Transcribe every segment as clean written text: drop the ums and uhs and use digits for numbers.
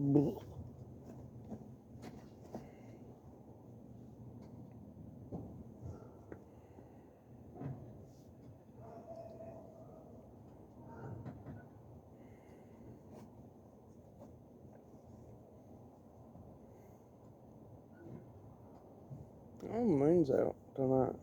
Oh, the moon's out tonight.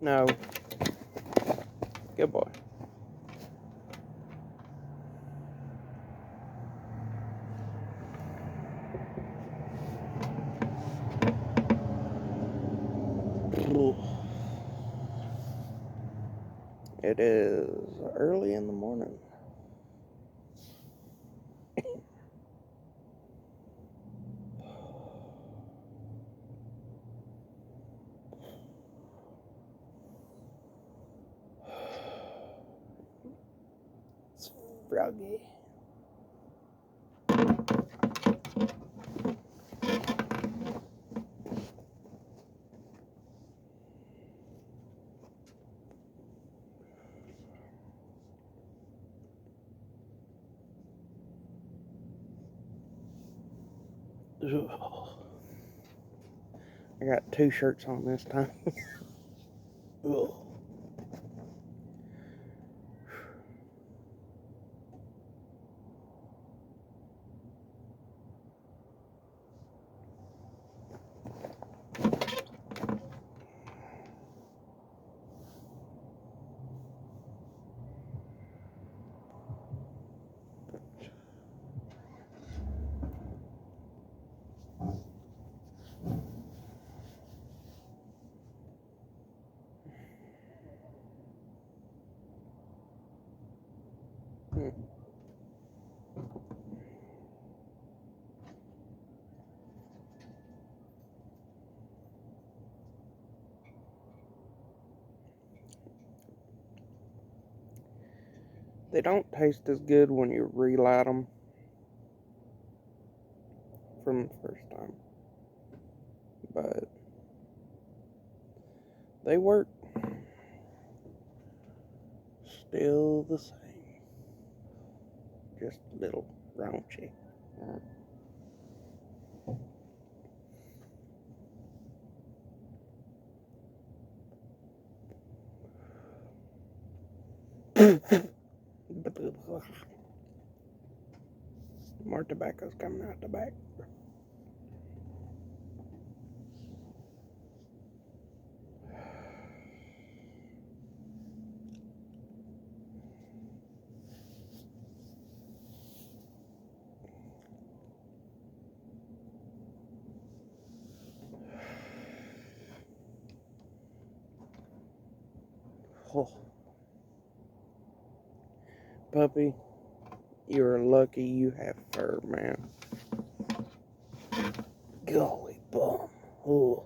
No. Good boy. It is early in the morning. It's froggy. I got 2 shirts on this time. They don't taste as good when you relight them from the first time, but they work still the same, just a little raunchy. More tobacco's coming out the back. Oh. Puppy, you're lucky you have fur, man. Golly bum. Oh.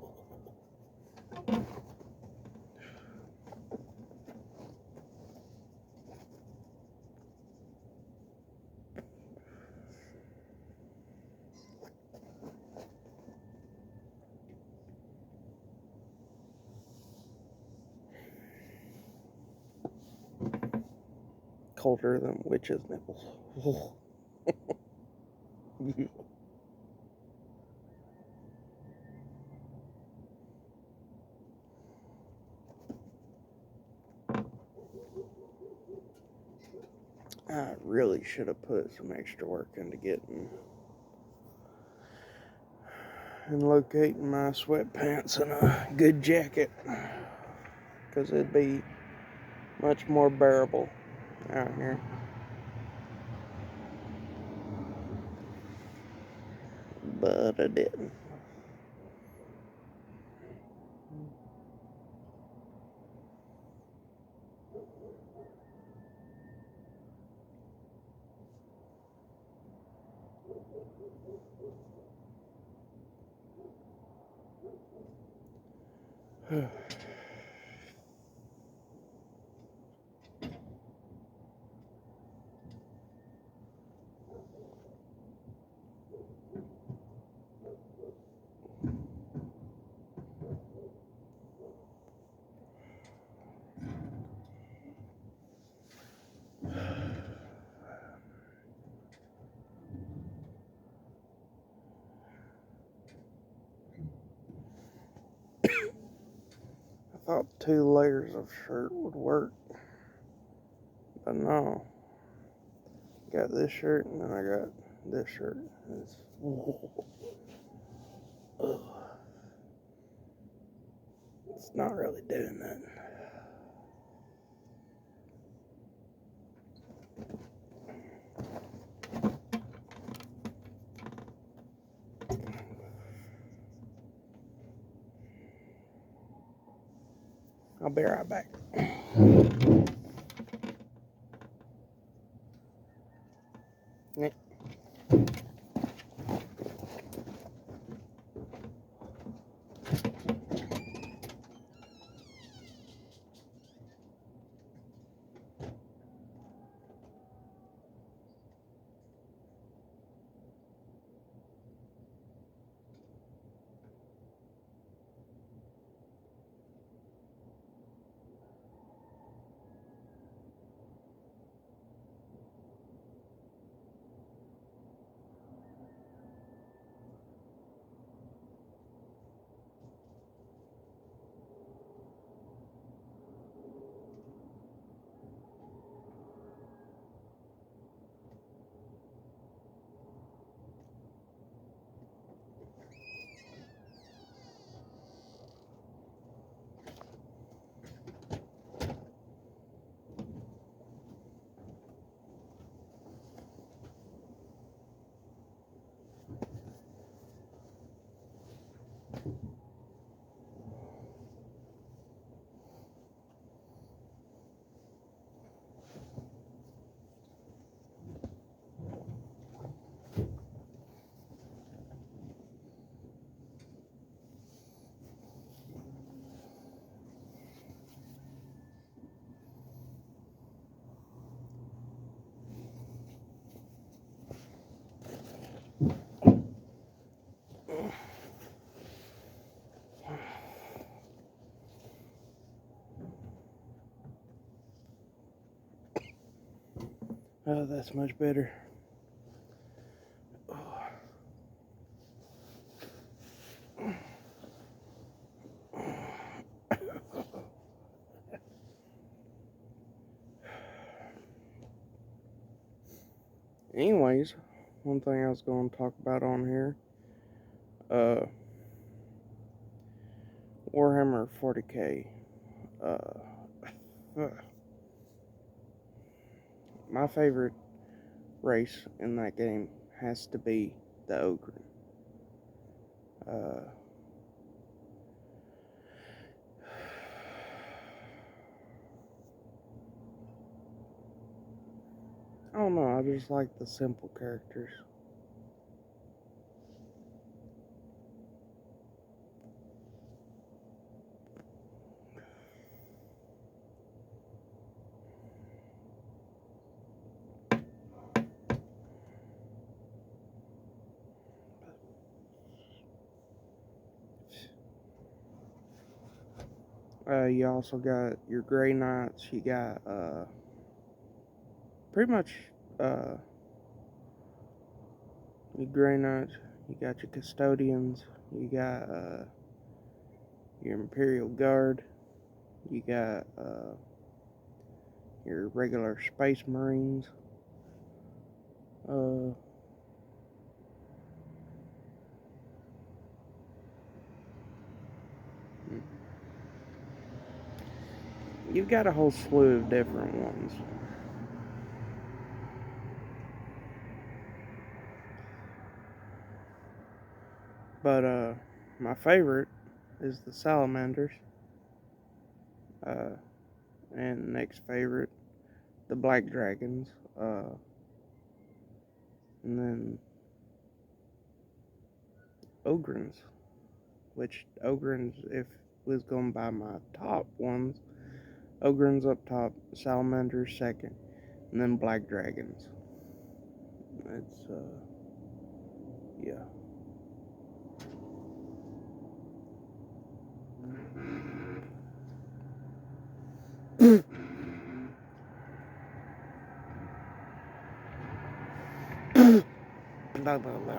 Colder than witch's nipples. Oh. I really should have put some extra work into getting and locating my sweatpants and a good jacket, because it'd be much more bearable out here. But I didn't. thought 2 layers of shirt would work, but no. Got this shirt and then I got this shirt. It's, it's not really doing that. I'll be right back. Yeah. Oh, that's much better. Anyways, one thing I was going to talk about on here, Warhammer 40K. My favorite race in that game has to be the Ogre. I don't know, I just like the simple characters. You also got your Grey Knights, you got, pretty much, your Grey Knights, you got your Custodians, you got, your Imperial Guard, you got, your regular Space Marines, you've got a whole slew of different ones. But, my favorite is the Salamanders. And next favorite, the Black Dragons. And then Ogrins. Which, Ogrins, if was going by my top ones, Ogrins up top, Salamanders second, and then Black Dragons. It's, yeah. Blah, blah, blah.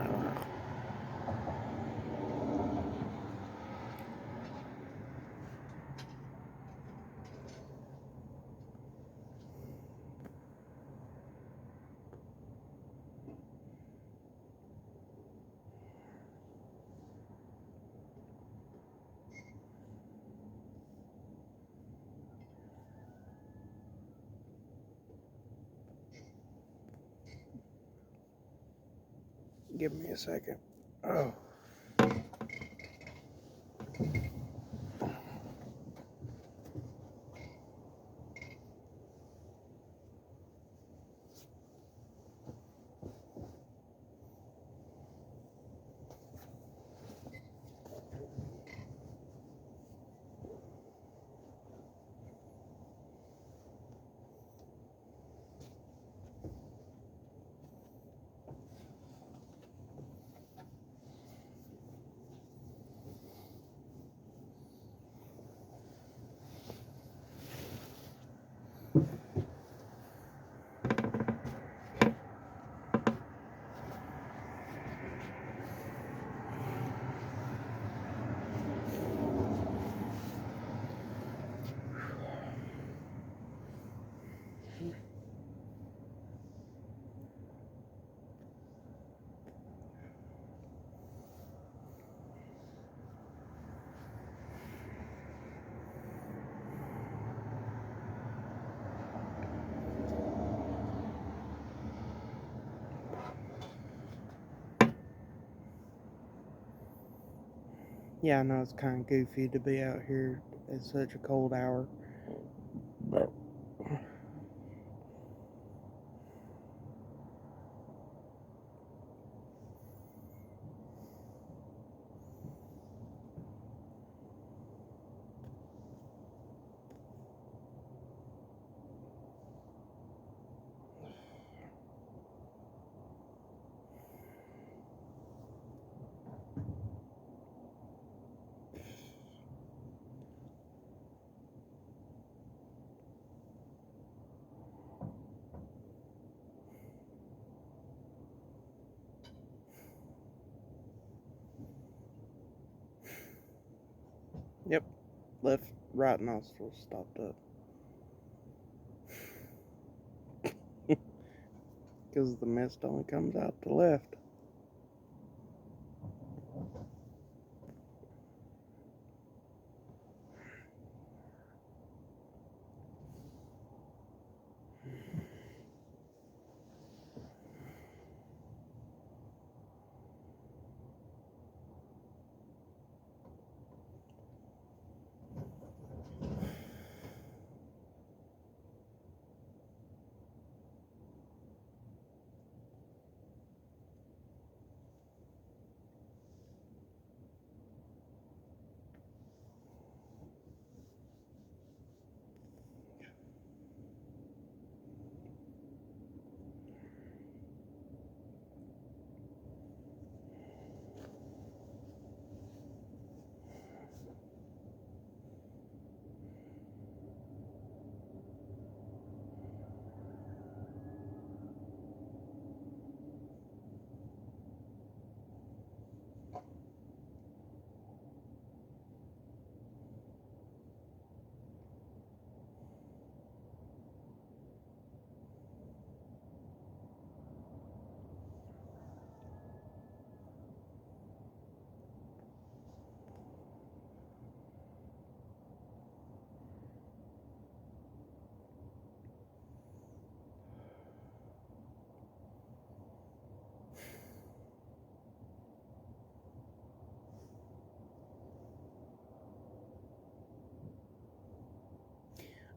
Give me a second. Oh. Yeah, I know it's kind of goofy to be out here at such a cold hour. But yep, left, right nostril stopped up. Because the mist only comes out the left.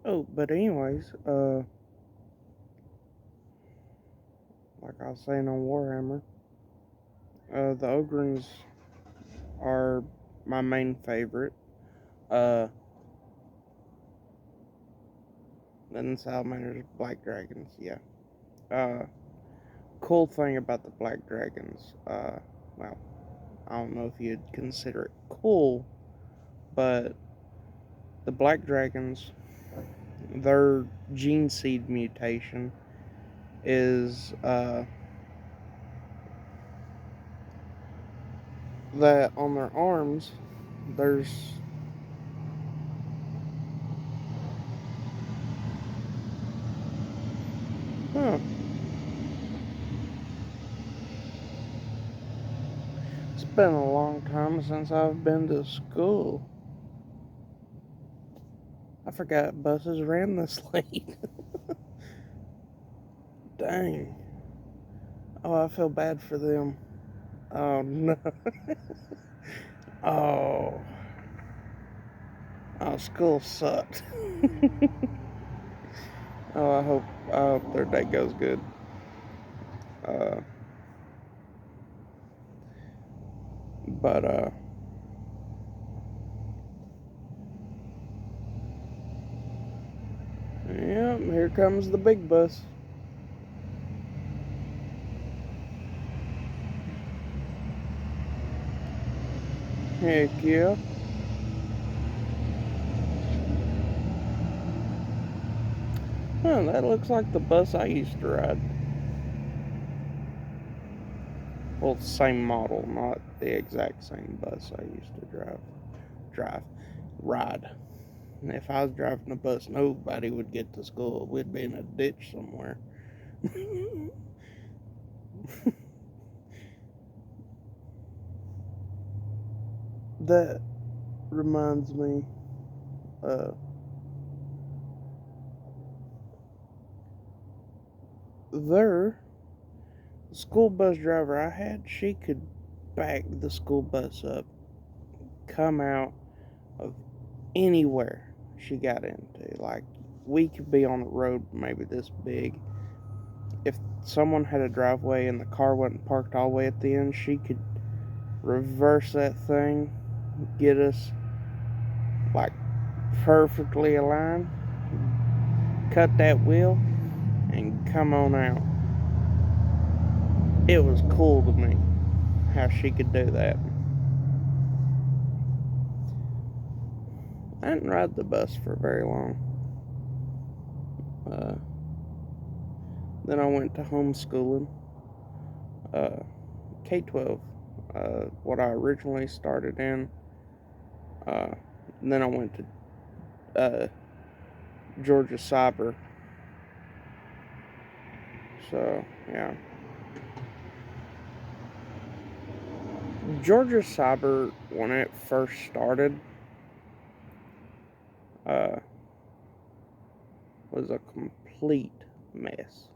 Oh, but anyways, like I was saying on Warhammer, the Ogrins are my main favorite. Uh, then Salamanders, Black Dragons, yeah. Cool thing about the Black Dragons, well, I don't know if you'd consider it cool, but the Black Dragons, their gene seed mutation is, that on their arms, there's huh. It's been a long time since I've been to school. I forgot buses ran this late. Dang. Oh, I feel bad for them. Oh no. Oh. Oh, school sucked. Oh, I hope their day goes good. Uh, but yeah, here comes the big bus. Heck yeah. Huh, that looks like the bus I used to ride. Well, same model, not the exact same bus I used to drive, ride. And if I was driving a bus, nobody would get to school. We'd be in a ditch somewhere. That reminds me, uh, the school bus driver I had, she could back the school bus up, come out of anywhere she got into. Like, we could be on a road maybe this big. If someone had a driveway and the car wasn't parked all the way at the end, she could reverse that thing, get us like perfectly aligned, cut that wheel, and come on out. It was cool to me how she could do that. I didn't ride the bus for very long. Uh, then I went to homeschooling, K-12, what I originally started in. Uh, then I went to Georgia Cyber. So, yeah. Georgia Cyber, when it first started, uh, was a complete mess.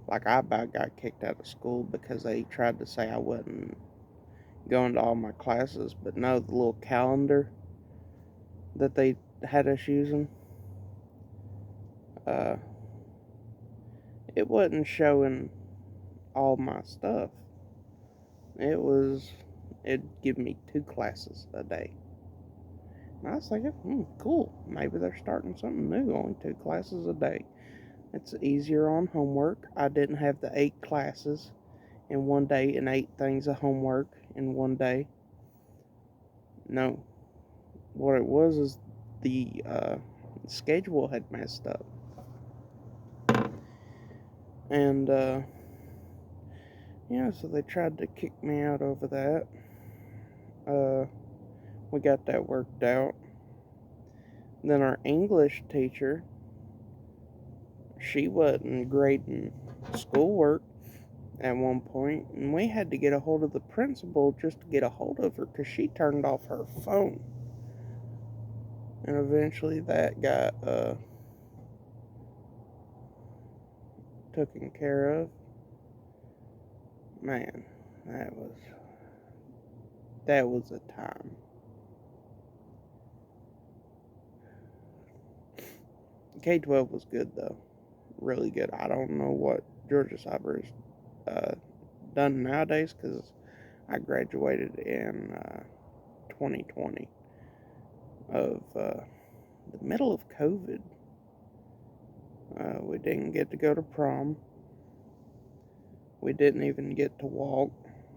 Like, I about got kicked out of school because they tried to say I wasn't going to all my classes, but no, the little calendar that they had us using, uh, it wasn't showing all my stuff. It'd give me 2 classes a day. And I was thinking, cool, maybe they're starting something new, only 2 classes a day. It's easier on homework. I didn't have the 8 classes in one day and 8 things of homework in one day. No. What it was is the schedule had messed up. And, yeah, so they tried to kick me out over that. We got that worked out. Then our English teacher, she wasn't grading schoolwork at one point, and we had to get a hold of the principal just to get a hold of her because she turned off her phone. And eventually that got taken care of. Man, that was a time. K-12 was good though, really good. I don't know what Georgia Cyber has done nowadays because I graduated in 2020 of the middle of COVID. We didn't get to go to prom. We didn't even get to walk.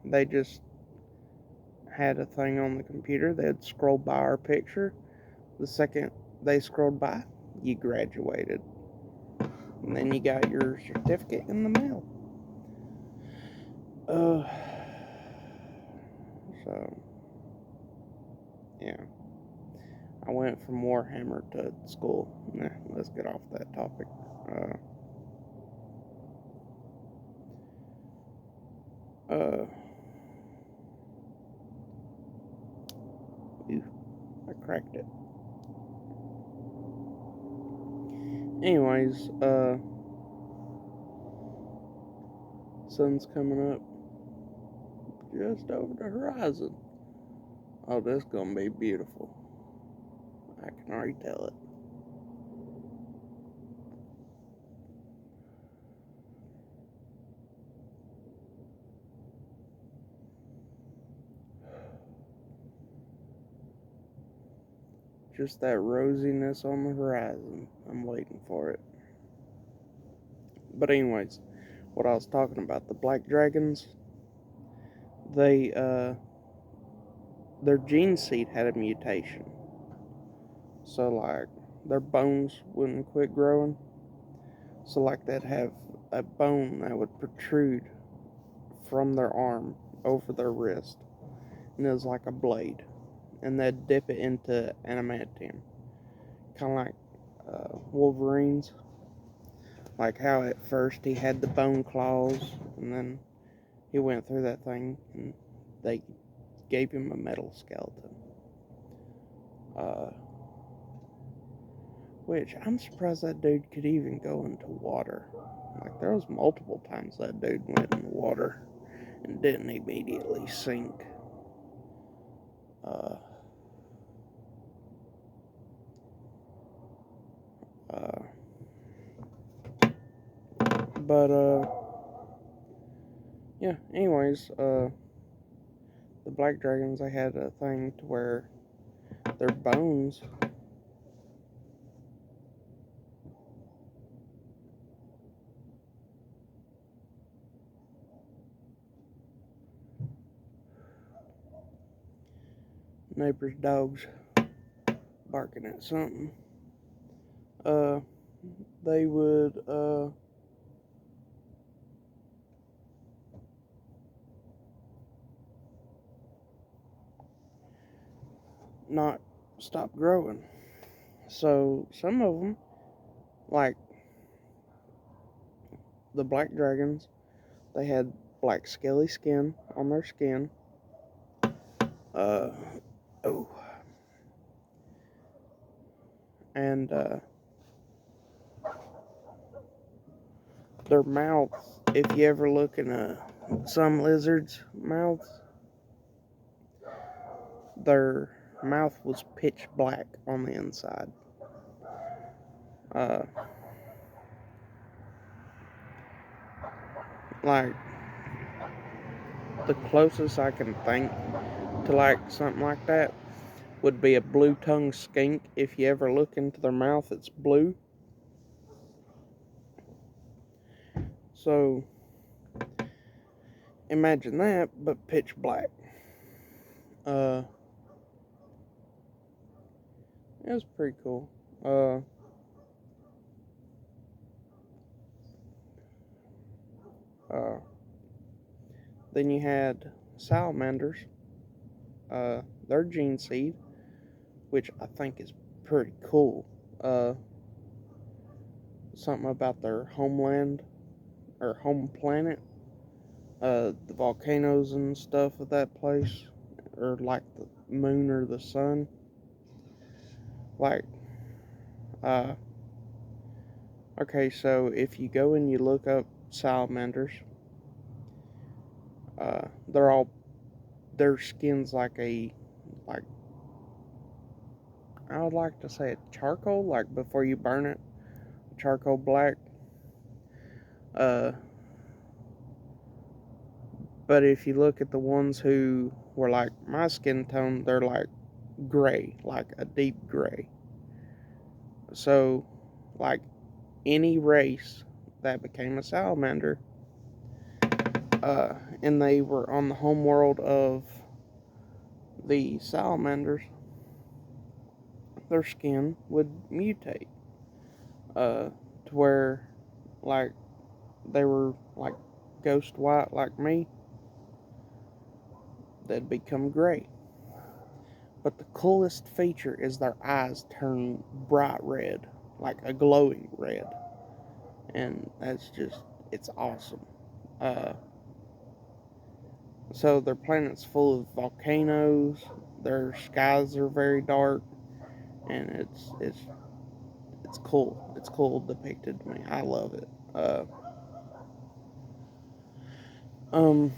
They just had a thing on the computer. They'd scroll by our picture. The second they scrolled by, you graduated. And then you got your certificate in the mail. So, yeah. I went from Warhammer to school. Nah, let's get off that topic. Ew, I cracked it. Anyways, sun's coming up. just over the horizon. Oh, this is gonna be beautiful. I can already tell it. Just that rosiness on the horizon. I'm waiting for it. But anyways, what I was talking about, the black dragons, they their gene seed had a mutation. So like their bones wouldn't quit growing. So like they'd have a bone that would protrude from their arm over their wrist. And it was like a blade. And they'd dip it into adamantium. Kinda like Wolverine's. Like how at first he had the bone claws and then he went through that thing and they gave him a metal skeleton. Which I'm surprised that dude could even go into water. Like there was multiple times that dude went in the water and didn't immediately sink. Uh, uh, but yeah. Anyways, the black dragons, they had a thing to where their bones neighbor's dogs barking at something. Uh, they would not stop growing. So some of them, like the black dragons, they had black scaly skin on their skin. Uh, oh, and their mouths. If you ever look in some lizards' mouths, their mouth was pitch black on the inside. Uh, like the closest I can think to like something like that would be a blue-tongued skink. If you ever look into their mouth, it's blue. So imagine that, but pitch black. Uh, it was pretty cool. Uh, uh, then you had salamanders. Their gene seed, which I think is pretty cool. Uh, Something about their homeland or home planet. The volcanoes and stuff of that place, or like the moon or the sun. Like, uh, okay, so if you go and you look up salamanders, they're all their skin's like I would like to say a charcoal, like before you burn it, charcoal black. Uh, but if you look at the ones who were like my skin tone, they're like gray, like a deep gray. So, like any race that became a salamander, and they were on the home world of the salamanders, their skin would mutate, to where, like, they were like ghost white like me, they'd become gray. But the coolest feature is their eyes turn bright red, like a glowing red. And it's awesome. Uh, so their planet's full of volcanoes, their skies are very dark, and it's cool. It's cool depicted to me. I love it. Um,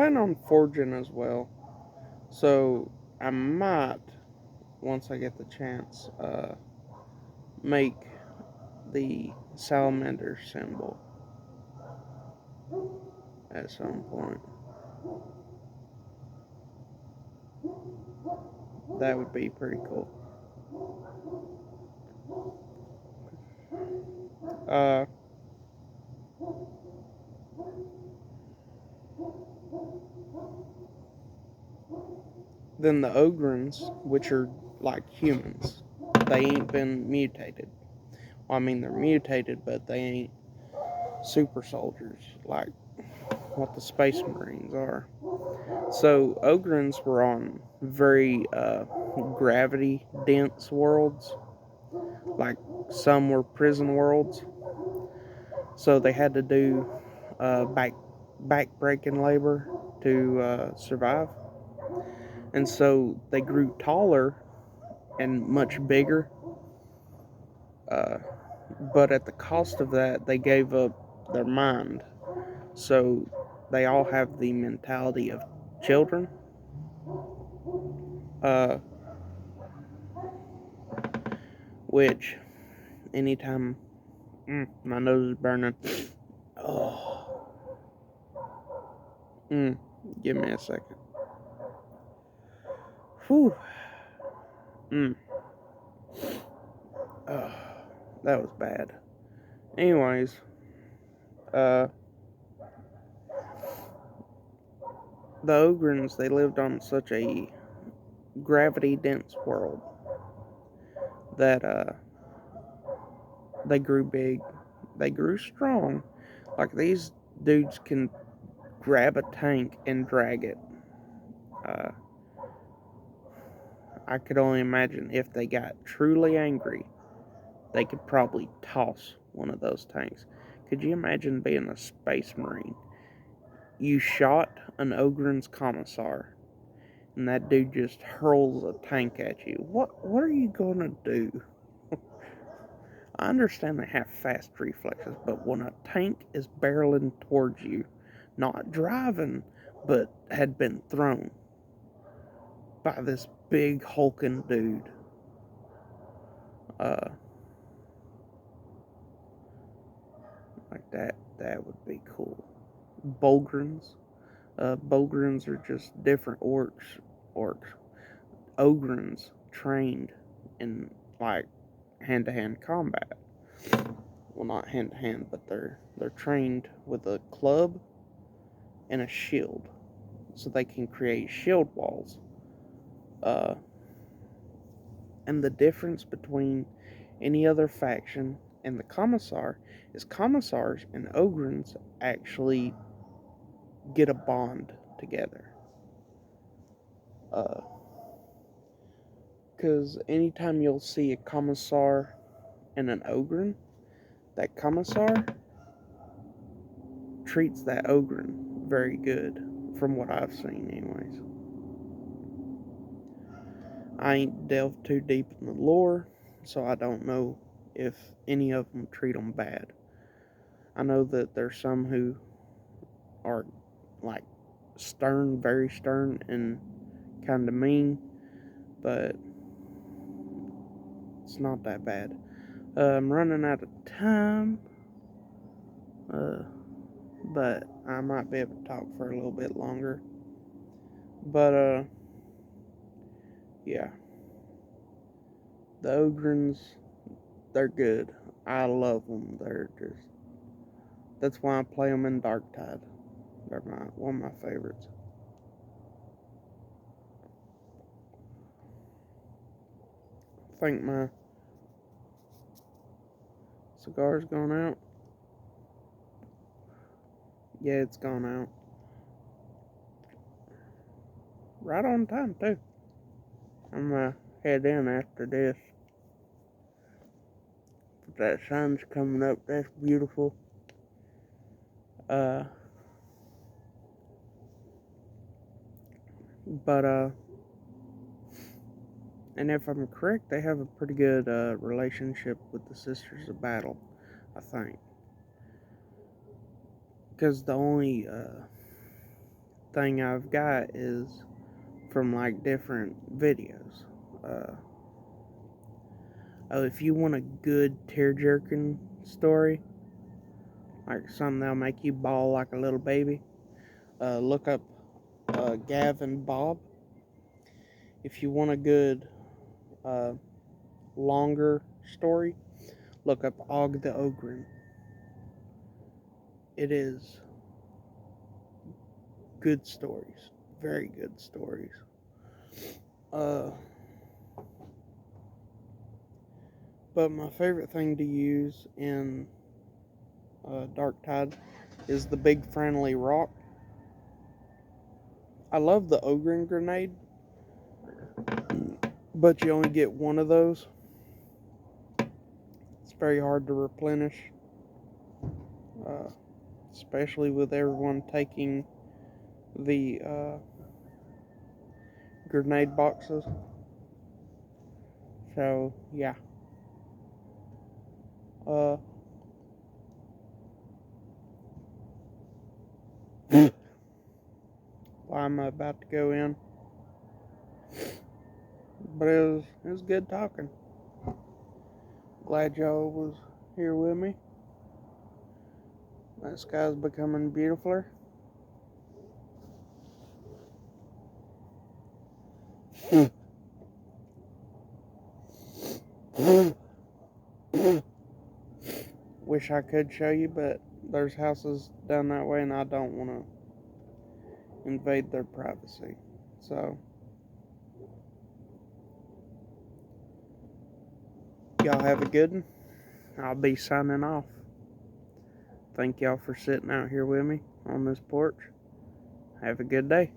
plan on forging as well. So I might, once I get the chance, make the salamander symbol at some point. That would be pretty cool. Uh, then the ogrins, which are like humans, they ain't been mutated. Well, I mean, they're mutated, but they ain't super soldiers like what the Space Marines are. So, ogrins were on very gravity dense worlds, like some were prison worlds. So, they had to do back breaking labor to survive. And so, they grew taller and much bigger. Uh, but at the cost of that, they gave up their mind. So, they all have the mentality of children. Uh, which anytime my nose is burning. Oh, give me a second. Whew. Mm. Oh, that was bad. Anyways, uh, the ogrins, they lived on such a gravity dense world that they grew big, they grew strong. Like these dudes can grab a tank and drag it. Uh, I could only imagine if they got truly angry, they could probably toss one of those tanks. Could you imagine being a space marine? You shot an Ogren's commissar, and that dude just hurls a tank at you. What are you gonna do? I understand they have fast reflexes, but when a tank is barreling towards you, not driving, but had been thrown by this big hulking dude, uh, like that would be cool. Bogrins. Bogrins are just different orcs. Ogrins trained in like hand-to-hand combat. Well, not hand-to-hand, but they're trained with a club and a shield, so they can create shield walls. Uh, and the difference between any other faction and the commissar is commissars and ogrins actually get a bond together. Because anytime you'll see a commissar and an ogrin, that commissar treats that ogrin very good, from what I've seen, anyways. I ain't delved too deep in the lore, so I don't know if any of them treat them bad. I know that there's some who are like stern, very stern, and kind of mean, but it's not that bad. I'm running out of time, but I might be able to talk for a little bit longer. But, yeah. The Ogrins, they're good. I love them. That's why I play them in Darktide. They're one of my favorites. I think my cigar's gone out. Yeah, it's gone out. Right on time, too. I'm gonna head in after this. That sun's coming up. That's beautiful. Uh, but, and if I'm correct, they have a pretty good relationship with the Sisters of Battle, I think. Because the only thing I've got is from like different videos. Oh, if you want a good tear-jerking story, like something that'll make you bawl like a little baby, look up Gav and Bob. If you want a good uh, longer story, look up Og the Ogren. It is good stories, very good stories. But my favorite thing to use in Dark Tide is the Big Friendly Rock. I love the Ogren grenade, but you only get one of those. It's very hard to replenish, especially with everyone taking the grenade boxes. So, yeah. I'm about to go in. But it was good talking. Glad y'all was here with me. That sky's becoming beautifuler. Wish I could show you, but there's houses down that way and I don't want to invade their privacy. So, y'all have a good one. I'll be signing off. Thank y'all for sitting out here with me on this porch. Have a good day.